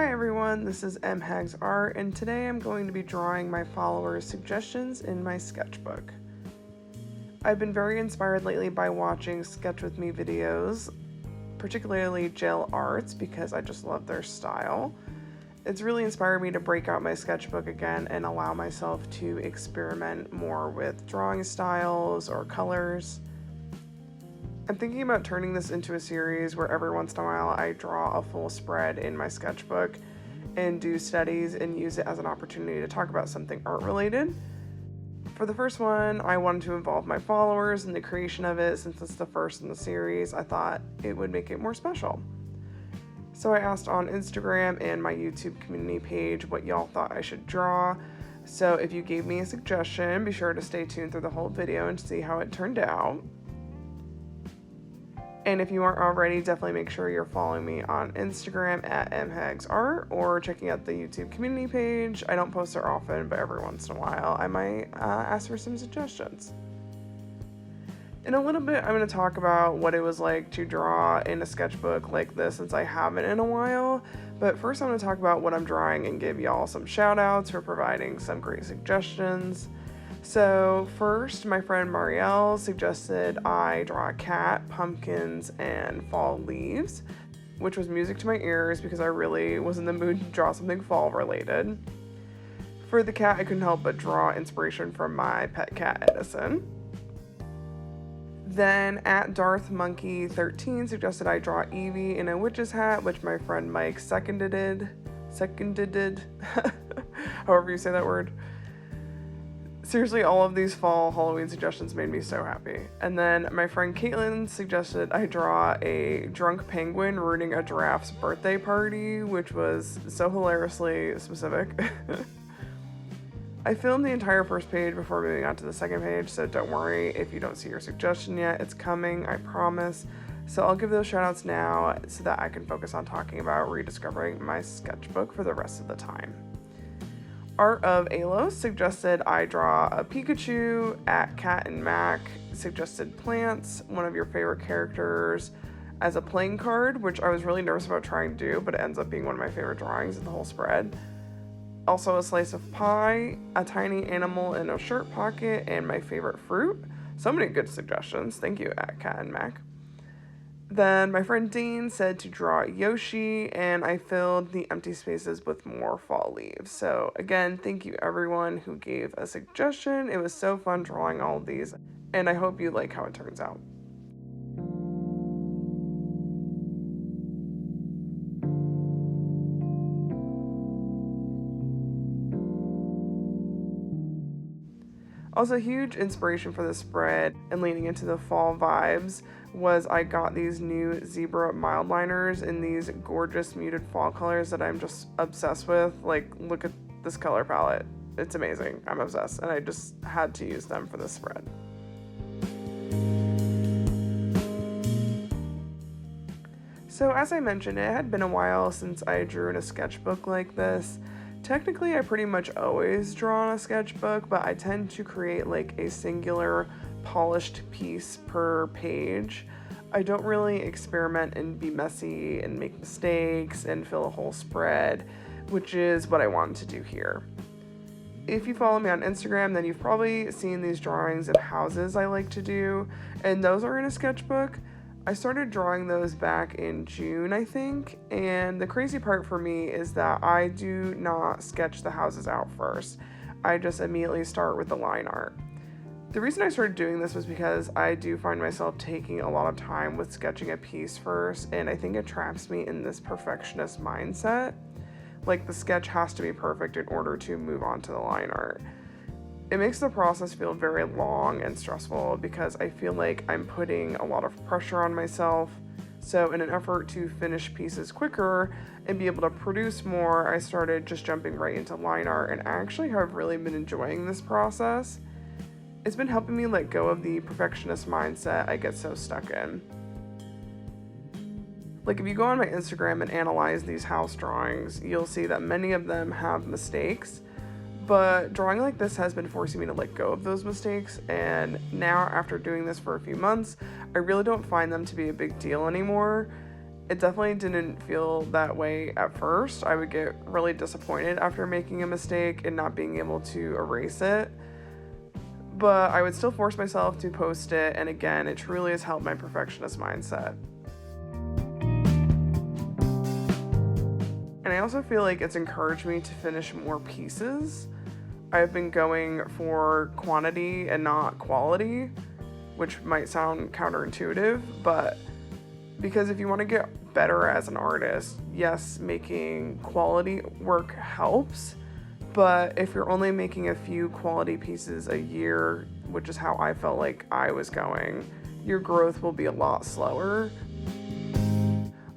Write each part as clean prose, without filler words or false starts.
Hi everyone, this is Hags Art, and today I'm going to be drawing my followers' suggestions in my sketchbook. I've been very inspired lately by watching Sketch With Me videos, particularly Gel Arts, because I just love their style. It's really inspired me to break out my sketchbook again and allow myself to experiment more with drawing styles or colors. I'm thinking about turning this into a series where every once in a while I draw a full spread in my sketchbook and do studies and use it as an opportunity to talk about something art related. For the first one, I wanted to involve my followers in the creation of it. Since it's the first in the series, I thought it would make it more special. So I asked on Instagram and my YouTube community page what y'all thought I should draw. So if you gave me a suggestion, be sure to stay tuned through the whole video and see how it turned out. And if you aren't already, definitely make sure you're following me on Instagram at mhagsart or checking out the YouTube community page. I don't post there often, but every once in a while I might ask for some suggestions. In a little bit, I'm going to talk about what it was like to draw in a sketchbook like this since I haven't in a while. But first I'm going to talk about what I'm drawing and give y'all some shout outs for providing some great suggestions. So first, my friend Marielle suggested I draw a cat, pumpkins, and fall leaves, which was music to my ears because I really was in the mood to draw something fall related. For the cat, I couldn't help but draw inspiration from my pet cat, Edison. Then at Darth Monkey 13 suggested I draw Evie in a witch's hat, which my friend Mike seconded, however you say that word. Seriously, all of these fall Halloween suggestions made me so happy. And then my friend Caitlin suggested I draw a drunk penguin ruining a giraffe's birthday party, which was so hilariously specific. I filmed the entire first page before moving on to the second page, so don't worry if you don't see your suggestion yet. It's coming, I promise. So I'll give those shoutouts now so that I can focus on talking about rediscovering my sketchbook for the rest of the time. Art of Alos suggested I draw a Pikachu. At Cat and Mac suggested plants, one of your favorite characters, as a playing card, which I was really nervous about trying to do, but it ends up being one of my favorite drawings in the whole spread. Also a slice of pie, a tiny animal in a shirt pocket, and my favorite fruit. So many good suggestions. Thank you, at Cat and Mac. Then my friend Dean said to draw Yoshi, and I filled the empty spaces with more fall leaves. So again, thank you everyone who gave a suggestion. It was so fun drawing all of these, and I hope you like how it turns out. Also, huge inspiration for this spread and leaning into the fall vibes was I got these new zebra mild liners in these gorgeous muted fall colors that I'm just obsessed with. Like, look at this color palette. It's amazing. I'm obsessed, and I just had to use them for this spread. So as I mentioned, it had been a while since I drew in a sketchbook like this. Technically, I pretty much always draw on a sketchbook, but I tend to create like a singular polished piece per page. I don't really experiment and be messy and make mistakes and fill a whole spread, which is what I wanted to do here. If you follow me on Instagram, then you've probably seen these drawings of houses I like to do, and those are in a sketchbook. I started drawing those back in June, I think, and the crazy part for me is that I do not sketch the houses out first. I just immediately start with the line art. The reason I started doing this was because I do find myself taking a lot of time with sketching a piece first, and I think it traps me in this perfectionist mindset. Like, the sketch has to be perfect in order to move on to the line art. It makes the process feel very long and stressful because I feel like I'm putting a lot of pressure on myself. So in an effort to finish pieces quicker and be able to produce more, I started just jumping right into line art, and I actually have really been enjoying this process. It's been helping me let go of the perfectionist mindset I get so stuck in. Like, if you go on my Instagram and analyze these house drawings, you'll see that many of them have mistakes. But drawing like this has been forcing me to let go of those mistakes, and now after doing this for a few months, I really don't find them to be a big deal anymore. It definitely didn't feel that way at first. I would get really disappointed after making a mistake and not being able to erase it. But I would still force myself to post it, and again, it truly has helped my perfectionist mindset. And I also feel like it's encouraged me to finish more pieces. I've been going for quantity and not quality, which might sound counterintuitive, but because if you want to get better as an artist, yes, making quality work helps, but if you're only making a few quality pieces a year, which is how I felt like I was going, your growth will be a lot slower.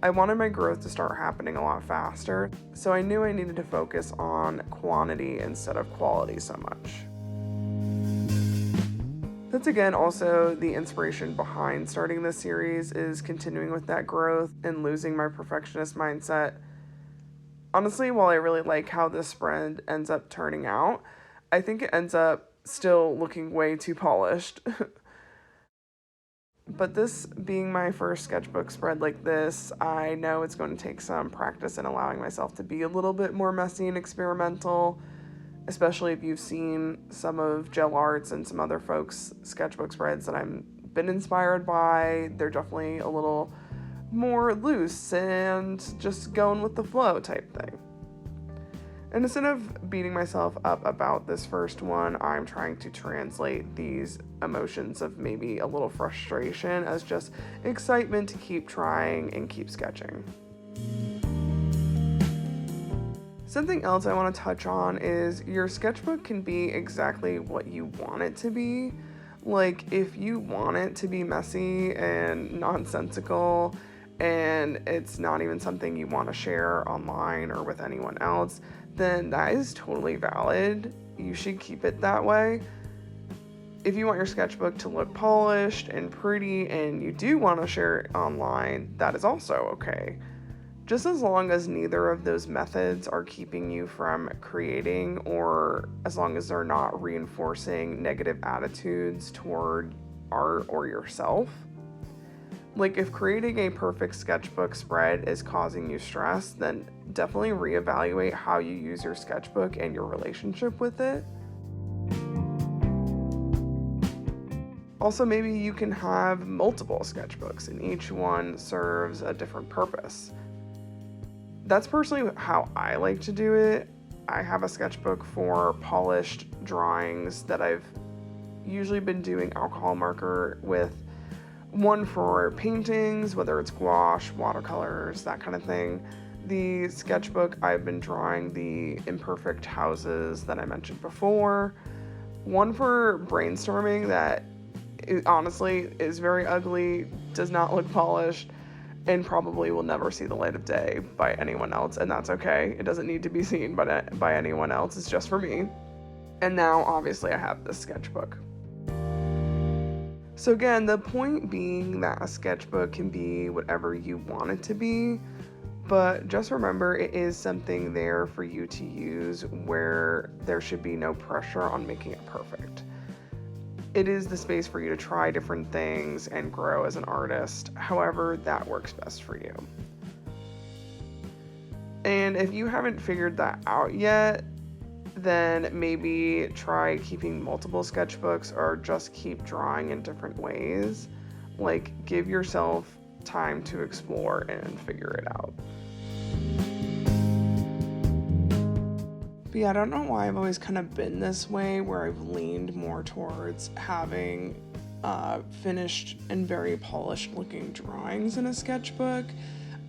I wanted my growth to start happening a lot faster, so I knew I needed to focus on quantity instead of quality so much. That's again also the inspiration behind starting this series, is continuing with that growth and losing my perfectionist mindset. Honestly, while I really like how this spread ends up turning out, I think it ends up still looking way too polished. But this being my first sketchbook spread like this, I know it's going to take some practice in allowing myself to be a little bit more messy and experimental, especially if you've seen some of Gel Art's and some other folks' sketchbook spreads that I've been inspired by. They're definitely a little more loose and just going with the flow type thing. And instead of beating myself up about this first one, I'm trying to translate these emotions of maybe a little frustration as just excitement to keep trying and keep sketching. Something else I want to touch on is your sketchbook can be exactly what you want it to be. Like, if you want it to be messy and nonsensical, and it's not even something you want to share online or with anyone else, then that is totally valid. You should keep it that way. If you want your sketchbook to look polished and pretty and you do want to share it online, that is also okay. Just as long as neither of those methods are keeping you from creating, or as long as they're not reinforcing negative attitudes toward art or yourself. Like, if creating a perfect sketchbook spread is causing you stress, then definitely reevaluate how you use your sketchbook and your relationship with it. Also, maybe you can have multiple sketchbooks and each one serves a different purpose. That's personally how I like to do it. I have a sketchbook for polished drawings that I've usually been doing alcohol marker with, one for paintings, whether it's gouache, watercolors, that kind of thing. The sketchbook, I've been drawing the imperfect houses that I mentioned before. One for brainstorming that honestly is very ugly, does not look polished, and probably will never see the light of day by anyone else, and that's okay. It doesn't need to be seen by anyone else, it's just for me. And now, obviously, I have this sketchbook. So again, the point being that a sketchbook can be whatever you want it to be, but just remember it is something there for you to use where there should be no pressure on making it perfect. It is the space for you to try different things and grow as an artist, however that works best for you. And if you haven't figured that out yet, then maybe try keeping multiple sketchbooks or just keep drawing in different ways. Like, give yourself time to explore and figure it out. But yeah, I don't know why I've always kind of been this way, where I've leaned more towards having finished and very polished looking drawings in a sketchbook.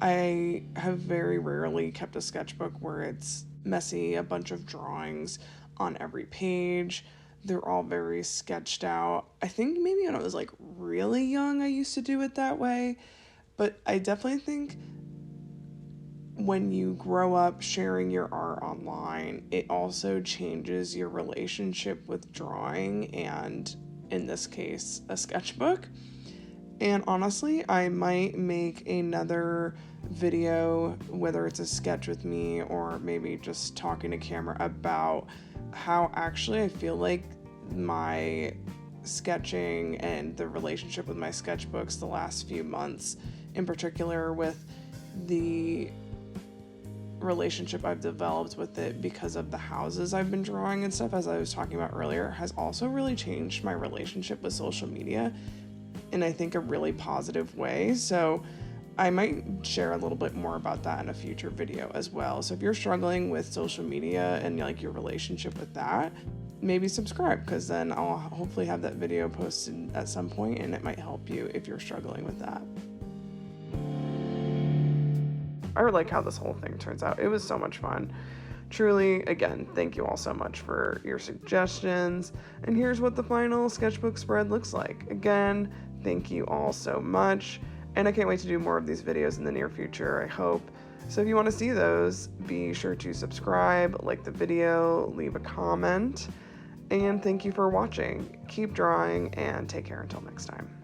I have very rarely kept a sketchbook where it's messy, a bunch of drawings on every page. They're all very sketched out. I think maybe when I was like really young, I used to do it that way, but I definitely think when you grow up sharing your art online, it also changes your relationship with drawing and, in this case, a sketchbook. And honestly, I might make another video, whether it's a sketch with me or maybe just talking to camera, about how actually I feel like my sketching and the relationship with my sketchbooks the last few months, in particular with the relationship I've developed with it because of the houses I've been drawing and stuff, as I was talking about earlier, has also really changed my relationship with social media in, I think, a really positive way. So I might share a little bit more about that in a future video as well. So if you're struggling with social media and like your relationship with that, maybe subscribe, because then I'll hopefully have that video posted at some point and it might help you if you're struggling with that. I like how this whole thing turns out. It was so much fun. Truly, again, thank you all so much for your suggestions. And here's what the final sketchbook spread looks like. Again, thank you all so much. And I can't wait to do more of these videos in the near future, I hope. So if you want to see those, be sure to subscribe, like the video, leave a comment. And thank you for watching. Keep drawing and take care until next time.